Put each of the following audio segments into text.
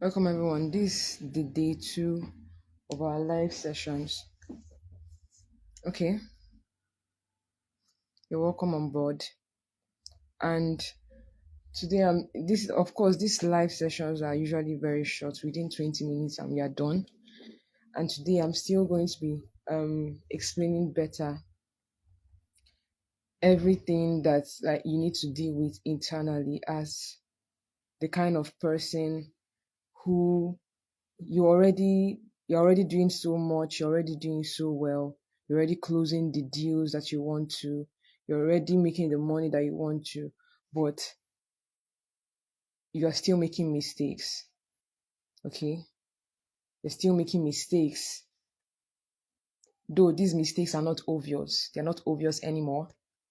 Welcome everyone. This is the day two of our live sessions. Okay, you're welcome on board. And today this of course these live sessions are usually very short, within 20 minutes and we are done. And today I'm still going to be explaining better everything that like you need to deal with internally as the kind of person who you're already doing so much, you're already doing so well, you're already closing the deals that you want to, you're already making the money that you want to, but you are still making mistakes. Okay? You're still making mistakes. Though these mistakes are not obvious, they're not obvious anymore,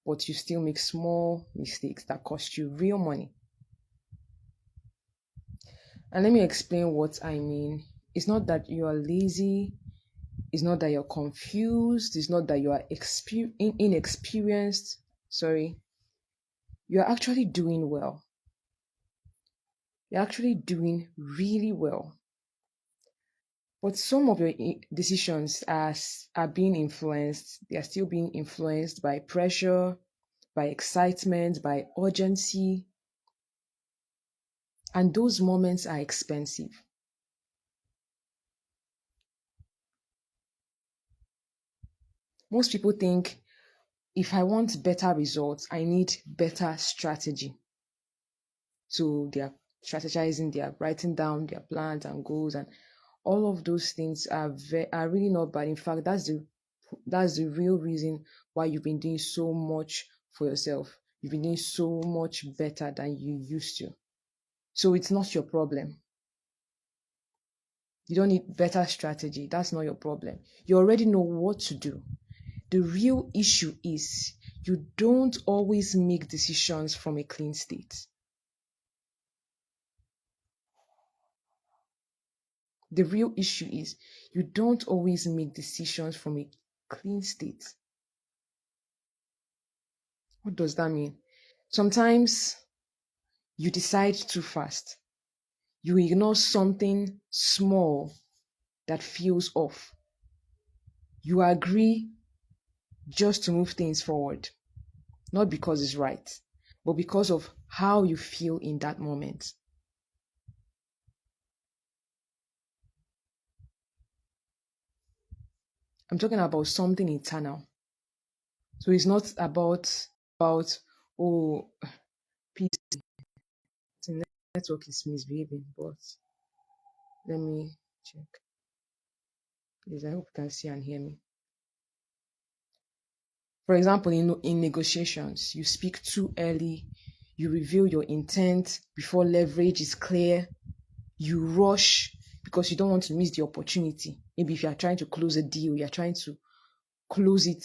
but you still make small mistakes that cost you real money. And let me explain what I mean. It's not that you are lazy, it's not that you're confused. It's not that you are inexperienced. Sorry. You're actually doing well. You're actually doing really well. But some of your decisions are being influenced. They are still being influenced by pressure, by excitement, by urgency. And those moments are expensive. Most people think if I want better results, I need better strategy. So they are strategizing, they are writing down their plans and goals, and all of those things are really not bad. In fact, that's the real reason why you've been doing so much for yourself. You've been doing so much better than you used to. So it's not your problem. You don't need better strategy. That's not your problem. You already know what to do. The real issue is you don't always make decisions from a clean state. The real issue is you don't always make decisions from a clean state. What does that mean? Sometimes you decide too fast. You ignore something small that feels off. You agree just to move things forward, not because it's right, but because of how you feel in that moment. I'm talking about something internal. So it's not about oh, peace, the network is misbehaving, but let me check. Please, I hope you can see and hear me. For example, in negotiations, you speak too early, you reveal your intent before leverage is clear, you rush because you don't want to miss the opportunity. Maybe if you are trying to close a deal, you're trying to close it,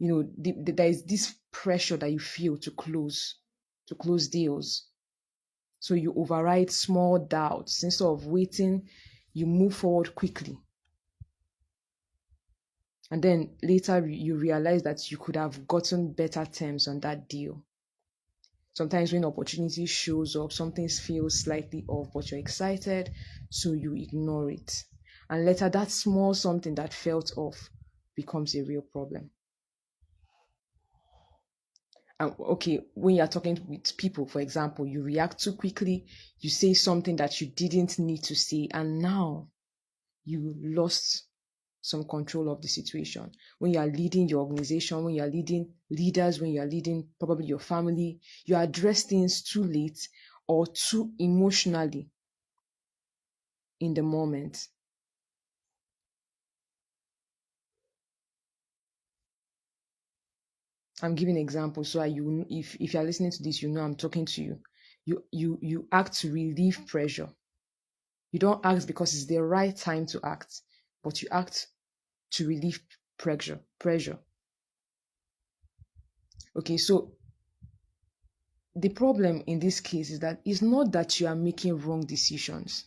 there is this pressure that you feel to close deals. So you override small doubts. Instead of waiting, you move forward quickly. And then later you realize that you could have gotten better terms on that deal. Sometimes when opportunity shows up, something feels slightly off, but you're excited, so you ignore it. And later that small something that felt off becomes a real problem. And okay, when you're talking with people, for example, you react too quickly, you say something that you didn't need to say, and now you lost some control of the situation. When you are leading your organization, when you are leading leaders, when you are leading probably your family, you address things too late or too emotionally in the moment. I'm giving examples so if you're listening to this, you know I'm talking to you. You act to relieve pressure. You don't act because it's the right time to act, but you act to relieve pressure. Okay, so the problem in this case is that it's not that you are making wrong decisions,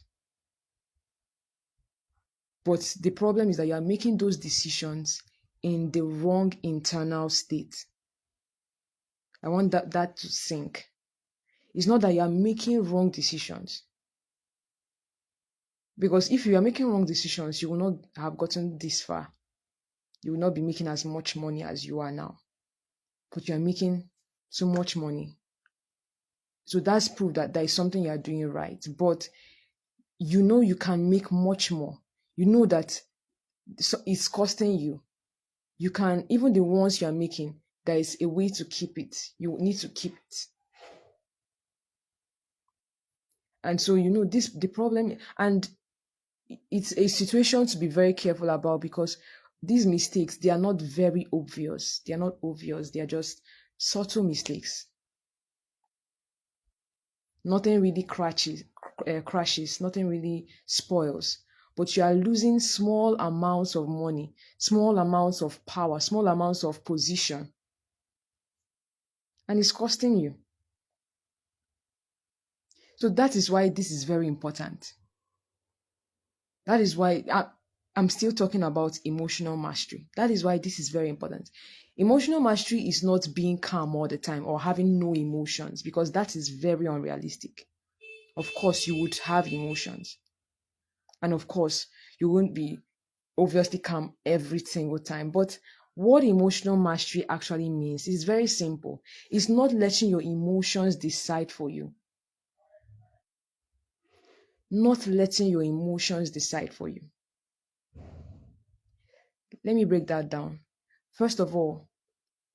but the problem is that you are making those decisions in the wrong internal state. I want that to sink. It's not that you are making wrong decisions. Because if you are making wrong decisions, you will not have gotten this far. You will not be making as much money as you are now. But you are making so much money. So that's proof that there is something you are doing right. But you know you can make much more. You know that it's costing you. You can, even the ones you are making, there is a way to keep it. You need to keep it. And so, the problem, and it's a situation to be very careful about, because these mistakes, they are not very obvious. They are not obvious. They are just subtle mistakes. Nothing really crashes, nothing really spoils. But you are losing small amounts of money, small amounts of power, small amounts of position. And it's costing you. So that is why this is very important. That is why I'm still talking about emotional mastery. That is why this is very important. Emotional mastery is not being calm all the time or having no emotions, because that is very unrealistic. Of course, you would have emotions. And of course, you won't be obviously calm every single time. But what emotional mastery actually means is very simple. It's not letting your emotions decide for you. Not letting your emotions decide for you. Let me break that down. First of all,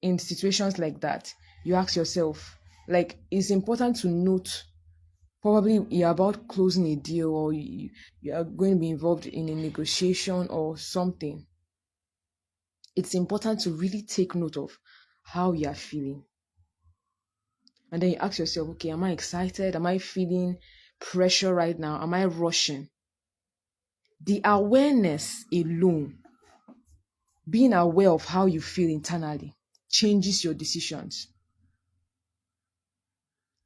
in situations like that, you ask yourself, like, it's important to note, probably you're about closing a deal, or you are going to be involved in a negotiation or something. It's important to really take note of how you are feeling. And then you ask yourself, okay, am I excited? Am I feeling pressure right now? Am I rushing? The awareness alone, being aware of how you feel internally, changes your decisions.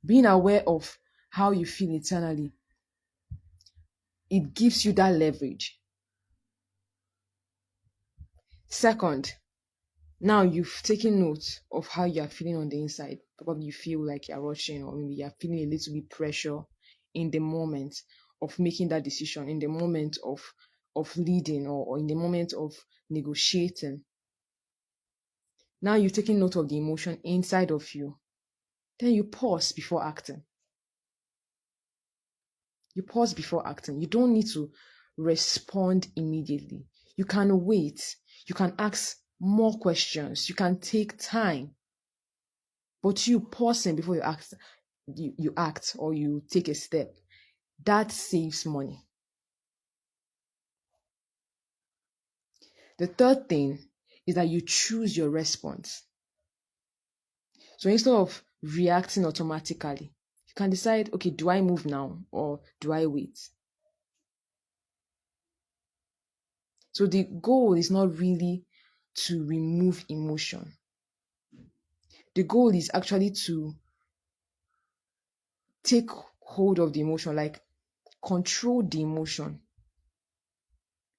Being aware of how you feel internally, it gives you that leverage. Second, now you've taken note of how you are feeling on the inside. Probably you feel like you're rushing, or maybe you're feeling a little bit pressure in the moment of making that decision, in the moment of leading, or in the moment of negotiating. Now you've taken note of the emotion inside of you. Then you pause before acting. You pause before acting. You don't need to respond immediately. You can wait. You can ask more questions. You can take time. But you pausing before you act or you take a step, that saves money. The third thing is that you choose your response. So instead of reacting automatically, you can decide, okay, do I move now or do I wait? So the goal is not really to remove emotion. The goal is actually to take hold of the emotion, like control the emotion,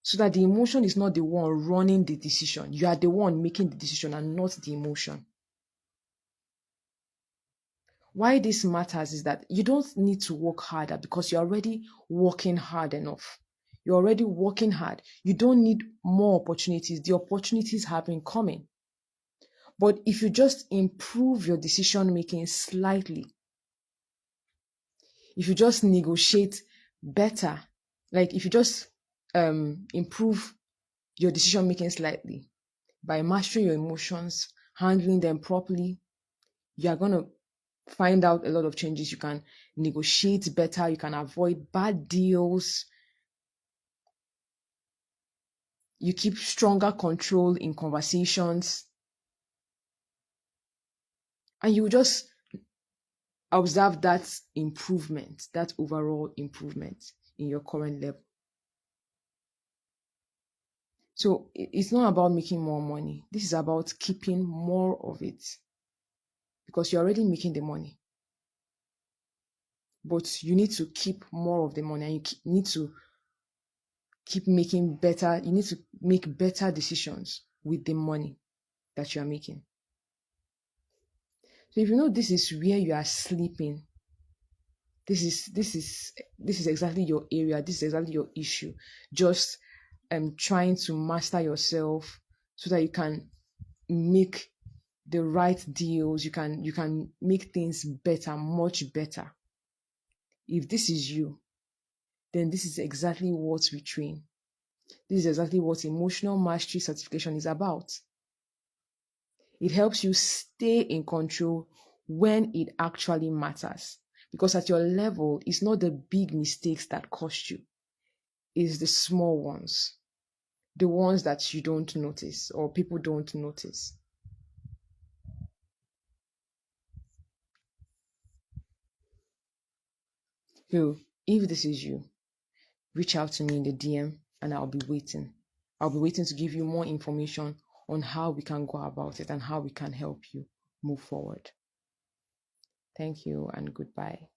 so that the emotion is not the one running the decision. You are the one making the decision and not the emotion. Why this matters is that you don't need to work harder, because you're already working hard enough. You're already working hard. You don't need more opportunities. The opportunities have been coming. But if you just improve your decision making slightly, if you just negotiate better, like if you just improve your decision making slightly by mastering your emotions, handling them properly, you are going to find out a lot of changes. You can negotiate better, you can avoid bad deals, you keep stronger control in conversations, and you just observe that improvement, that overall improvement in your current level. So it's not about making more money. This is about keeping more of it, because you're already making the money. But you need to keep more of the money, and you need to keep making better, you need to make better decisions with the money that you are making. So if you know this is where you are sleeping, this is exactly your area, this is exactly your issue. Just trying to master yourself so that you can make the right deals, you can make things better, much better. If this is you, then this is exactly what we train. This is exactly what emotional mastery certification is about. It helps you stay in control when it actually matters. Because at your level, it's not the big mistakes that cost you, it's the small ones, the ones that you don't notice or people don't notice. So, if this is you, reach out to me in the DM and I'll be waiting. I'll be waiting to give you more information on how we can go about it and how we can help you move forward. Thank you and goodbye.